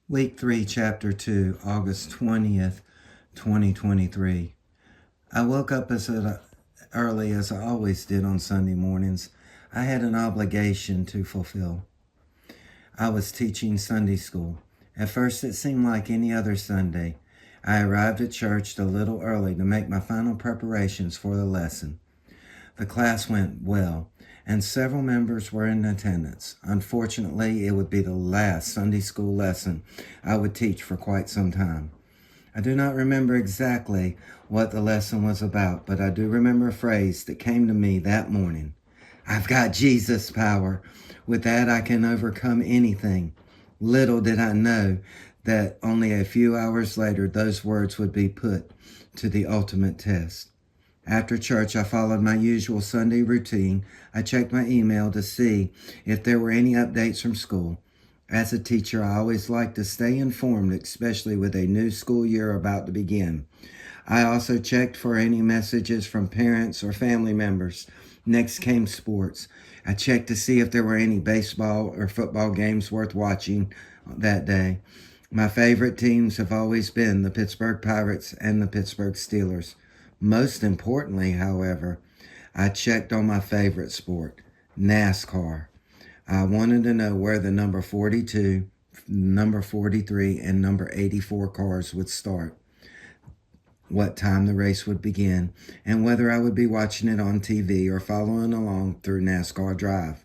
Week 3, Chapter 2, August 20th, 2023. I woke up as early as I always did on Sunday mornings. I had an obligation to fulfill. I was teaching Sunday school. At first, it seemed like any other Sunday. I arrived at church a little early to make my final preparations for the lesson. The class went well, and several members were in attendance. Unfortunately, it would be the last Sunday school lesson I would teach for quite some time. I do not remember exactly what the lesson was about, but I do remember a phrase that came to me that morning. I've got Jesus power. With that, I can overcome anything. Little did I know that only a few hours later, those words would be put to the ultimate test. After church, I followed my usual Sunday routine. I checked my email to see if there were any updates from school. As a teacher, I always like to stay informed, especially with a new school year about to begin. I also checked for any messages from parents or family members. Next came sports. I checked to see if there were any baseball or football games worth watching that day. My favorite teams have always been the Pittsburgh Pirates and the Pittsburgh Steelers. Most importantly, however, I checked on my favorite sport, NASCAR. I wanted to know where the number 42, number 43, and number 84 cars would start, what time the race would begin, and whether I would be watching it on TV or following along through NASCAR Drive.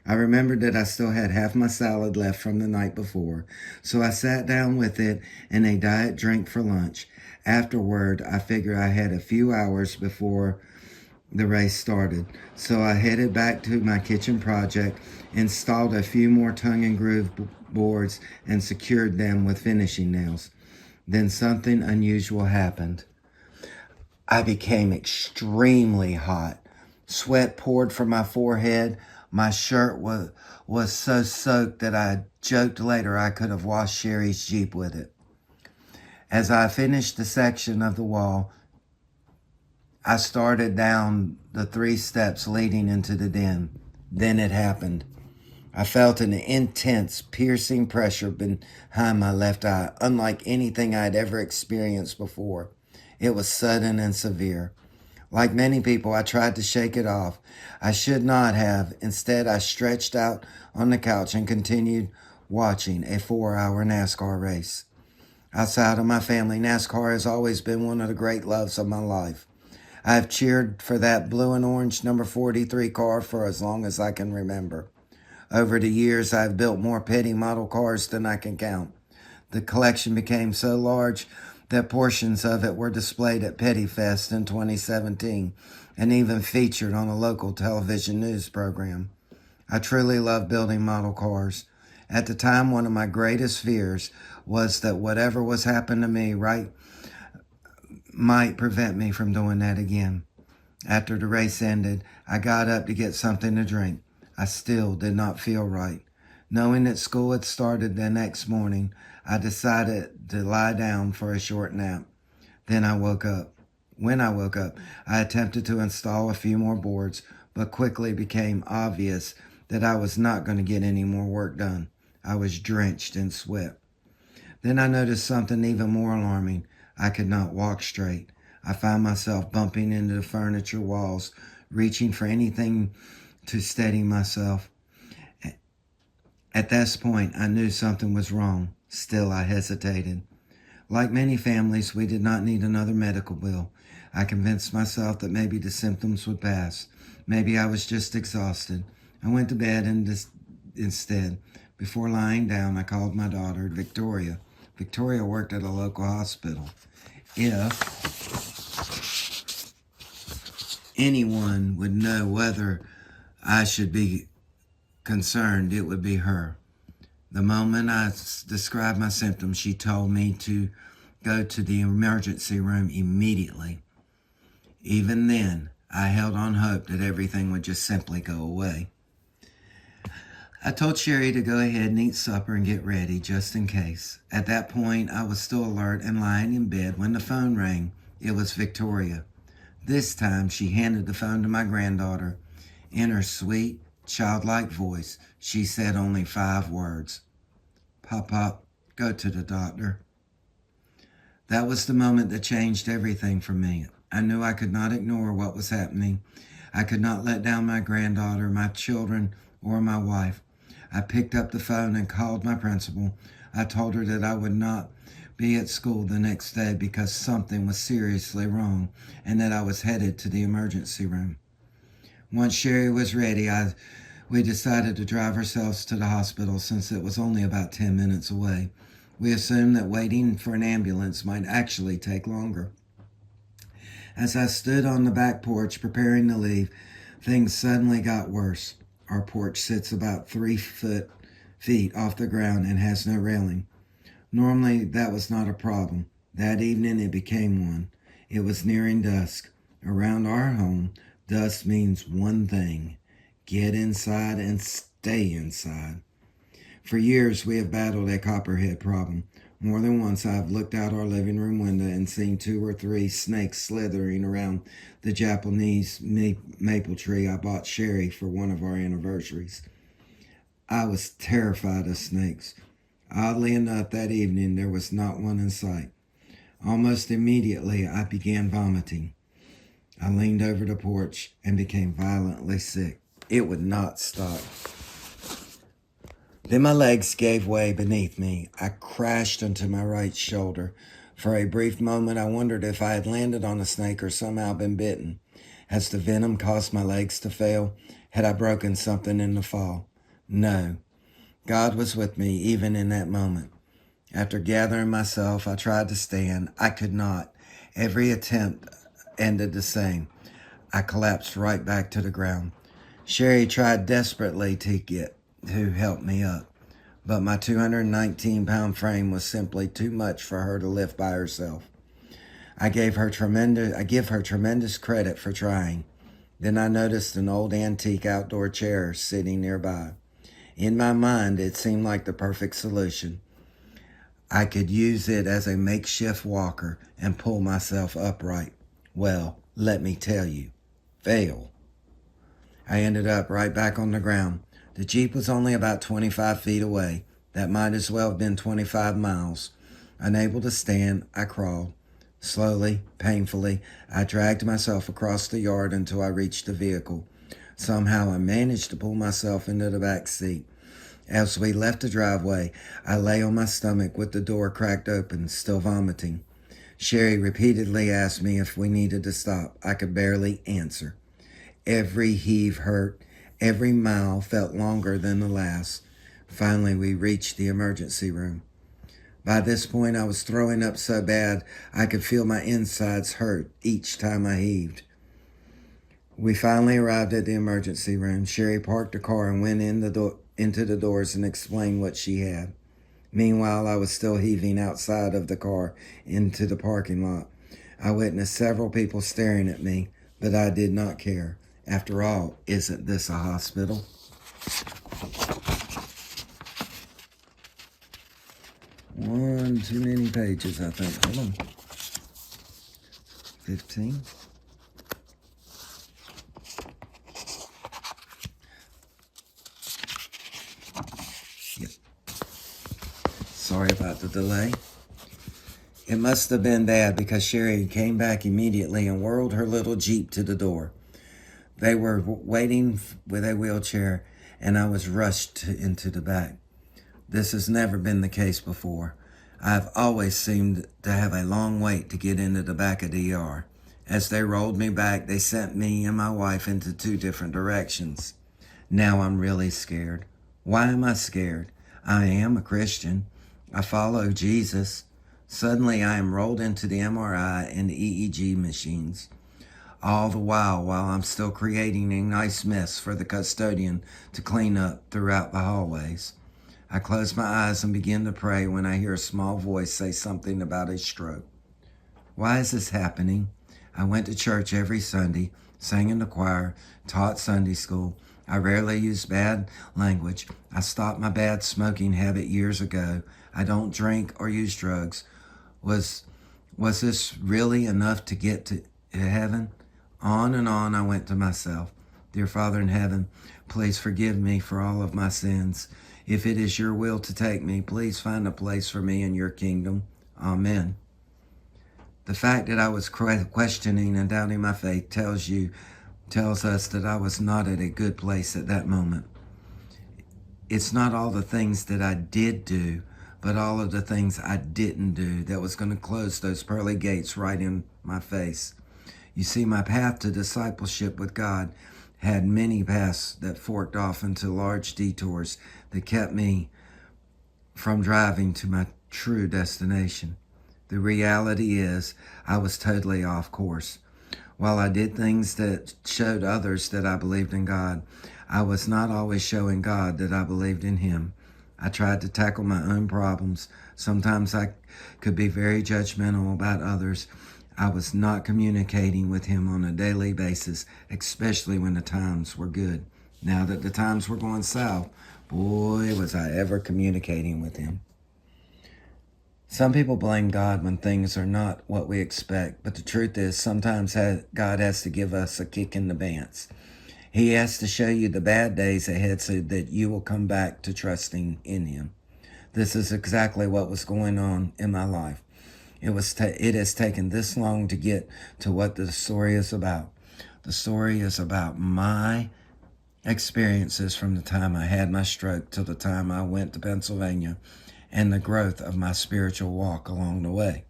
I remembered that I still had half my salad left from the night before, so I sat down with it and a diet drink for lunch. Afterward, I figured I had a few hours before the race started, so I headed back to my kitchen project, installed a few more tongue and groove boards, and secured them with finishing nails. Then something unusual happened. I became extremely hot. Sweat poured from my forehead. My shirt was so soaked that I joked later I could have washed Sherry's Jeep with it. As I finished the section of the wall, I started down the 3 steps leading into the den. Then it happened. I felt an intense, piercing pressure behind my left eye, unlike anything I'd ever experienced before. It was sudden and severe. Like many people, I tried to shake it off. I should not have. Instead, I stretched out on the couch and continued watching a 4-hour NASCAR race. Outside of my family, NASCAR has always been one of the great loves of my life. I have cheered for that blue and orange number 43 car for as long as I can remember. Over the years, I've built more petty model cars than I can count. The collection became so large that portions of it were displayed at Petty Fest in 2017 and even featured on a local television news program. I truly love building model cars. At the time, one of my greatest fears was that whatever was happening to me might prevent me from doing that again. After the race ended, I got up to get something to drink. I still did not feel right. Knowing that school had started the next morning, I decided to lie down for a short nap. Then I woke up. When I woke up, I attempted to install a few more boards, but quickly became obvious that I was not going to get any more work done. I was drenched in sweat. Then I noticed something even more alarming. I could not walk straight. I found myself bumping into the furniture walls, reaching for anything to steady myself. At this point, I knew something was wrong. Still, I hesitated. Like many families, we did not need another medical bill. I convinced myself that maybe the symptoms would pass. Maybe I was just exhausted. I went to bed instead. Before lying down, I called my daughter, Victoria. Victoria worked at a local hospital. If anyone would know whether I should be concerned, it would be her. The moment I described my symptoms, she told me to go to the emergency room immediately. Even then, I held on hope that everything would just simply go away. I told Sherry to go ahead and eat supper and get ready, just in case. At that point, I was still alert and lying in bed when the phone rang. It was Victoria. This time, she handed the phone to my granddaughter. In her sweet, childlike voice, she said only 5 words. Pop, pop, go to the doctor. That was the moment that changed everything for me. I knew I could not ignore what was happening. I could not let down my granddaughter, my children, or my wife. I picked up the phone and called my principal. I told her that I would not be at school the next day because something was seriously wrong and that I was headed to the emergency room. Once Sherry was ready, we decided to drive ourselves to the hospital since it was only about 10 minutes away. We assumed that waiting for an ambulance might actually take longer. As I stood on the back porch preparing to leave, things suddenly got worse. Our porch sits about 3 feet off the ground and has no railing. Normally, that was not a problem. That evening, it became one. It was nearing dusk. Around our home, dusk means one thing: get inside and stay inside. For years, we have battled a copperhead problem. More than once, I have looked out our living room window and seen 2 or 3 snakes slithering around the Japanese maple tree I bought Sherry for one of our anniversaries. I was terrified of snakes. Oddly enough, that evening, there was not one in sight. Almost immediately, I began vomiting. I leaned over the porch and became violently sick. It would not stop. Then my legs gave way beneath me. I crashed into my right shoulder. For a brief moment, I wondered if I had landed on a snake or somehow been bitten. Has the venom caused my legs to fail? Had I broken something in the fall? No. God was with me even in that moment. After gathering myself, I tried to stand. I could not. Every attempt ended the same. I collapsed right back to the ground. Sherry tried desperately to help me up, but my 219-pound frame was simply too much for her to lift by herself. I give her tremendous credit for trying. Then I noticed an old antique outdoor chair sitting nearby. In my mind, it seemed like the perfect solution. I could use it as a makeshift walker and pull myself upright. Well, let me tell you, fail. I ended up right back on the ground. The Jeep was only about 25 feet away. That might as well have been 25 miles. Unable to stand, I crawled. Slowly, painfully, I dragged myself across the yard until I reached the vehicle. Somehow I managed to pull myself into the back seat. As we left the driveway, I lay on my stomach with the door cracked open, still vomiting. Sherry repeatedly asked me if we needed to stop. I could barely answer. Every heave hurt. Every mile felt longer than the last. Finally, we reached the emergency room. By this point, I was throwing up so bad I could feel my insides hurt each time I heaved. We finally arrived at the emergency room. Sherry parked the car and went into the doors and explained what she had. Meanwhile, I was still heaving outside of the car into the parking lot. I witnessed several people staring at me, but I did not care. After all, isn't this a hospital? One too many pages, I think. Hold on. 15. Yep. Sorry about the delay. It must have been bad because Sherry came back immediately and whirled her little Jeep to the door. They were waiting with a wheelchair, and I was rushed into the back. This has never been the case before. I've always seemed to have a long wait to get into the back of the ER. As they rolled me back, they sent me and my wife into 2 different directions. Now I'm really scared. Why am I scared? I am a Christian. I follow Jesus. Suddenly I am rolled into the MRI and the EEG machines. All the while I'm still creating a nice mess for the custodian to clean up throughout the hallways. I close my eyes and begin to pray when I hear a small voice say something about a stroke. Why is this happening? I went to church every Sunday, sang in the choir, taught Sunday school. I rarely use bad language. I stopped my bad smoking habit years ago. I don't drink or use drugs. Was this really enough to get to heaven? On and on I went to myself. Dear Father in heaven, please forgive me for all of my sins. If it is your will to take me, please find a place for me in your kingdom. Amen. The fact that I was questioning and doubting my faith tells us that I was not at a good place at that moment. It's not all the things that I did do, but all of the things I didn't do that was going to close those pearly gates right in my face. You see, my path to discipleship with God had many paths that forked off into large detours that kept me from driving to my true destination. The reality is, I was totally off course. While I did things that showed others that I believed in God, I was not always showing God that I believed in Him. I tried to tackle my own problems. Sometimes I could be very judgmental about others. I was not communicating with Him on a daily basis, especially when the times were good. Now that the times were going south, boy, was I ever communicating with Him. Some people blame God when things are not what we expect, but the truth is sometimes God has to give us a kick in the pants. He has to show you the bad days ahead so that you will come back to trusting in Him. This is exactly what was going on in my life. It has taken this long to get to what the story is about. The story is about my experiences from the time I had my stroke till the time I went to Pennsylvania, and the growth of my spiritual walk along the way.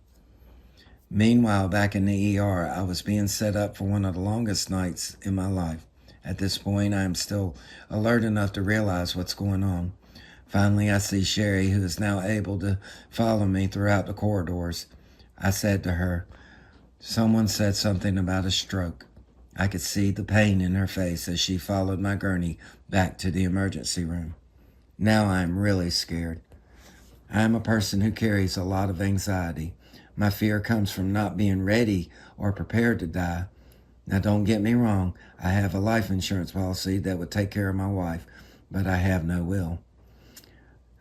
Meanwhile, back in the ER, I was being set up for one of the longest nights in my life. At this point, I am still alert enough to realize what's going on. Finally, I see Sherry, who is now able to follow me throughout the corridors. I said to her, "Someone said something about a stroke." I could see the pain in her face as she followed my gurney back to the emergency room. Now I am really scared. I am a person who carries a lot of anxiety. My fear comes from not being ready or prepared to die. Now, don't get me wrong. I have a life insurance policy that would take care of my wife, but I have no will.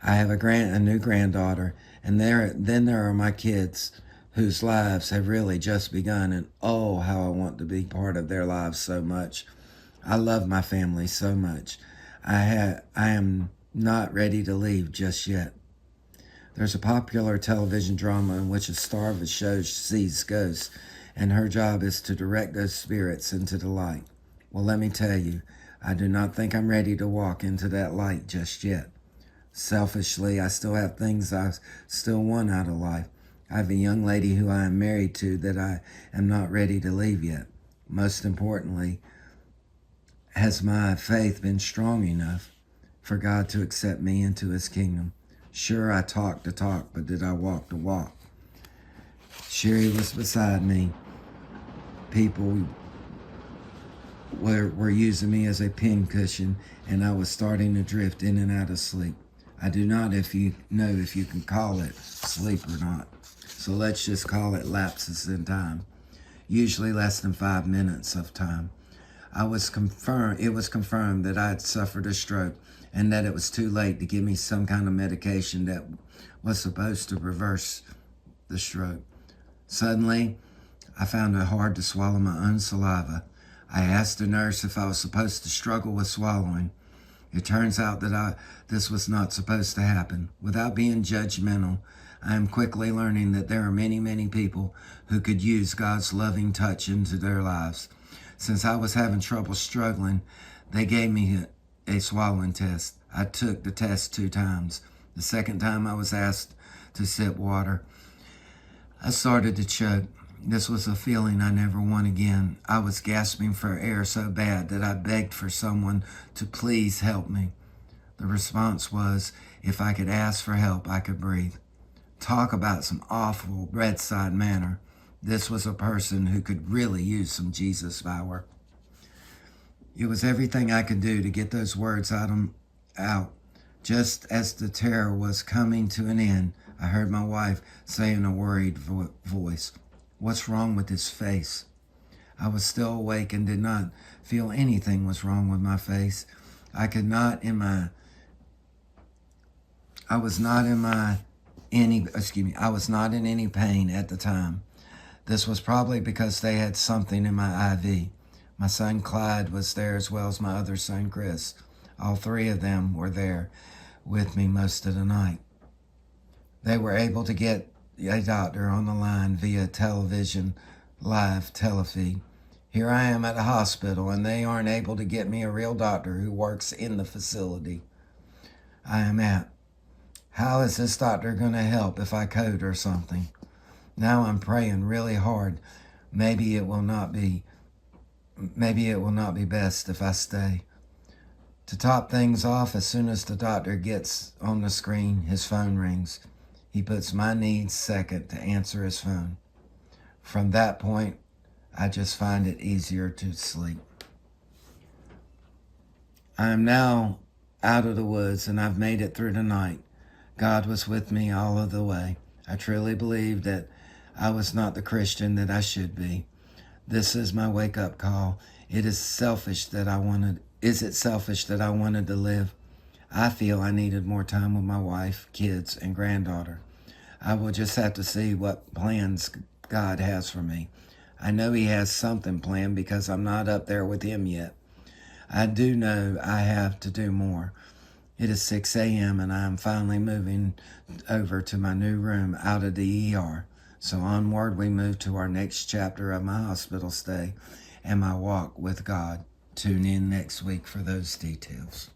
I have a new granddaughter, and then there are my kids whose lives have really just begun, and oh, how I want to be part of their lives so much. I love my family so much. I am not ready to leave just yet. There's a popular television drama in which a star of a show sees ghosts, and her job is to direct those spirits into the light. Well, let me tell you, I do not think I'm ready to walk into that light just yet. Selfishly, I still have things I still want out of life. I have a young lady who I am married to that I am not ready to leave yet. Most importantly, has my faith been strong enough for God to accept me into His kingdom? Sure, I talked the talk, but did I walk the walk? Sherry was beside me. People were using me as a pincushion, and I was starting to drift in and out of sleep. I do not if you can call it sleep or not. So let's just call it lapses in time. Usually less than 5 minutes of time. It was confirmed that I had suffered a stroke and that it was too late to give me some kind of medication that was supposed to reverse the stroke. Suddenly, I found it hard to swallow my own saliva. I asked the nurse if I was supposed to struggle with swallowing. It turns out that this was not supposed to happen. Without being judgmental, I am quickly learning that there are many, many people who could use God's loving touch into their lives. Since I was having trouble struggling, they gave me a swallowing test. I took the test 2 times. The second time I was asked to sip water. I started to choke. This was a feeling I never want again. I was gasping for air so bad that I begged for someone to please help me. The response was, if I could ask for help, I could breathe. Talk about some awful bedside manner. This was a person who could really use some Jesus power. It was everything I could do to get those words out. Just as the terror was coming to an end, I heard my wife say in a worried voice, "What's wrong with his face?" I was still awake and did not feel anything was wrong with my face. I was not in any pain at the time. This was probably because they had something in my IV. My son Clyde was there as well as my other son Chris. All 3 of them were there. with me most of the night. They were able to get a doctor on the line via television, live telefeed. Here I am at a hospital, and they aren't able to get me a real doctor who works in the facility I am at. How is this doctor going to help if I code or something? Now I'm praying really hard. Maybe it will not be best if I stay. To top things off, as soon as the doctor gets on the screen, his phone rings. He puts my needs second to answer his phone. From that point, I just find it easier to sleep. I am now out of the woods, and I've made it through the night. God was with me all of the way. I truly believe that I was not the Christian that I should be. This is my wake-up call. Is it selfish that I wanted to live? I feel I needed more time with my wife, kids, and granddaughter. I will just have to see what plans God has for me. I know He has something planned because I'm not up there with Him yet. I do know I have to do more. It is 6 a.m. and I am finally moving over to my new room out of the ER. So onward we move to our next chapter of my hospital stay and my walk with God. Tune in next week for those details.